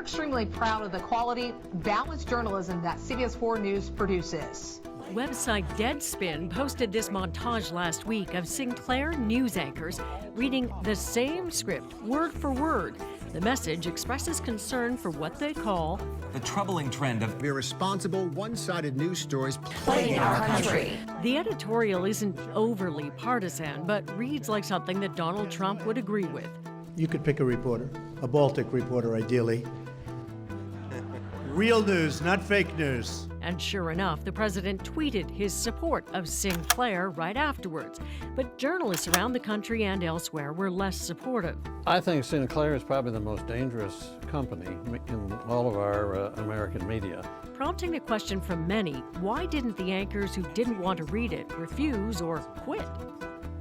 they're extremely proud of the quality, balanced journalism that CBS 4 News produces. Website Deadspin posted this montage last week of Sinclair news anchors reading the same script word for word. The message expresses concern for what they call the troubling trend of irresponsible, one-sided news stories plaguing our country. The editorial isn't overly partisan, but reads like something that Donald Trump would agree with. You could pick a reporter, a Baltic reporter ideally. Real news, not fake news. And sure enough, the president tweeted his support of Sinclair right afterwards. But journalists around the country and elsewhere were less supportive. I think Sinclair is probably the most dangerous company in all of our American media. Prompting the question from many, why didn't the anchors who didn't want to read it refuse or quit?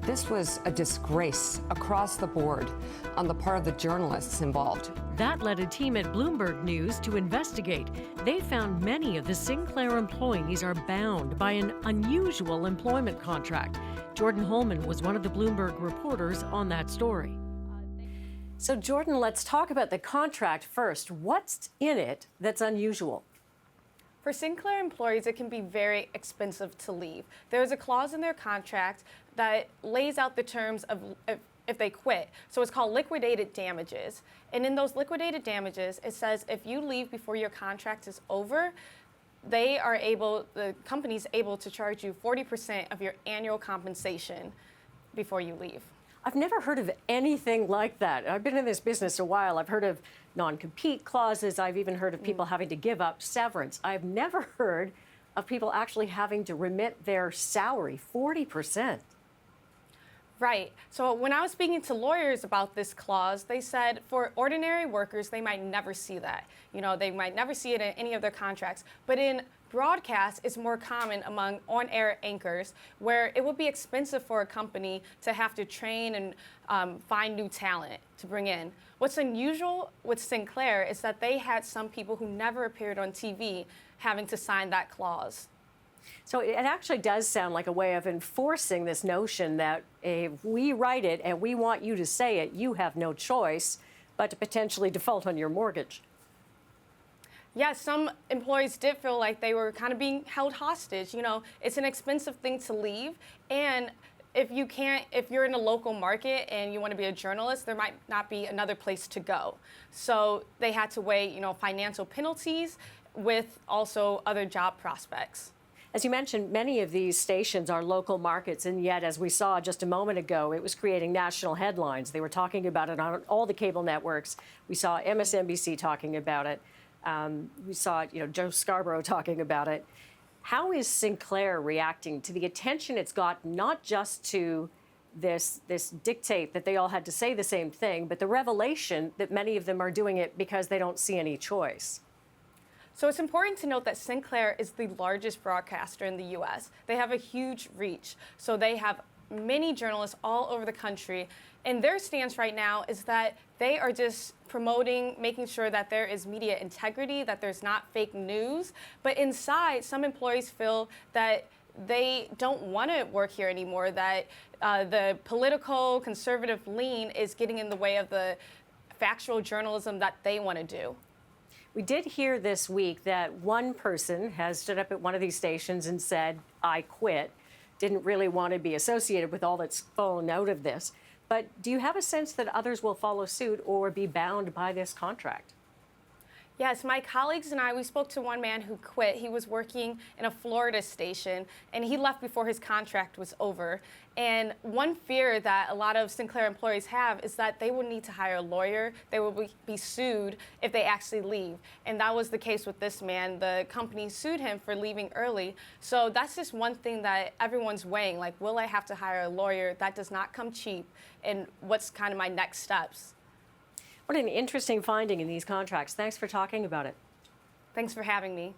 This was a disgrace across the board on the part of the journalists involved. That led a team at Bloomberg News to investigate. They found many of the Sinclair employees are bound by an unusual employment contract. Jordan Holman was one of the Bloomberg reporters on that story. So, Jordan, let's talk about the contract first. What's in it that's unusual? For Sinclair employees, it can be very expensive to leave. There's a clause in their contract that lays out the terms of if they quit. So it's called liquidated damages. And in those liquidated damages, it says if you leave before your contract is over, the company's able to charge you 40% of your annual compensation before you leave. I've never heard of anything like that. I've been in this business a while. I've heard of non-compete clauses. I've even heard of people having to give up severance. I've never heard of people actually having to remit their salary, 40%. Right. So when I was speaking to lawyers about this clause, they said for ordinary workers, they might never see that. You know, they might never see it in any of their contracts. But in broadcast, it's more common among on-air anchors, where it would be expensive for a company to have to train and find new talent to bring in. What's unusual with Sinclair is that they had some people who never appeared on TV having to sign that clause. So it actually does sound like a way of enforcing this notion that if we write it and we want you to say it, you have no choice but to potentially default on your mortgage. Yeah, some employees did feel like they were kind of being held hostage. You know, it's an expensive thing to leave. And if you're in a local market and you want to be a journalist, there might not be another place to go. So they had to weigh, financial penalties with also other job prospects. As you mentioned, many of these stations are local markets, and yet, as we saw just a moment ago, it was creating national headlines. They were talking about it on all the cable networks. We saw MSNBC talking about it. We saw, Joe Scarborough talking about it. How is Sinclair reacting to the attention it's got, not just to this dictate that they all had to say the same thing, but the revelation that many of them are doing it because they don't see any choice? So it's important to note that Sinclair is the largest broadcaster in the U.S. They have a huge reach. So they have many journalists all over the country. And their stance right now is that they are just promoting, making sure that there is media integrity, that there's not fake news. But inside, some employees feel that they don't want to work here anymore, that the political conservative lean is getting in the way of the factual journalism that they want to do. We did hear this week that one person has stood up at one of these stations and said, I quit, didn't really want to be associated with all that's fallen out of this. But do you have a sense that others will follow suit or be bound by this contract? Yes, my colleagues and I, we spoke to one man who quit. He was working in a Florida station, and he left before his contract was over. And one fear that a lot of Sinclair employees have is that they will need to hire a lawyer. They will be sued if they actually leave. And that was the case with this man. The company sued him for leaving early. So that's just one thing that everyone's weighing, like, will I have to hire a lawyer? That does not come cheap. And what's kind of my next steps? What an interesting finding in these contracts. Thanks for talking about it. Thanks for having me.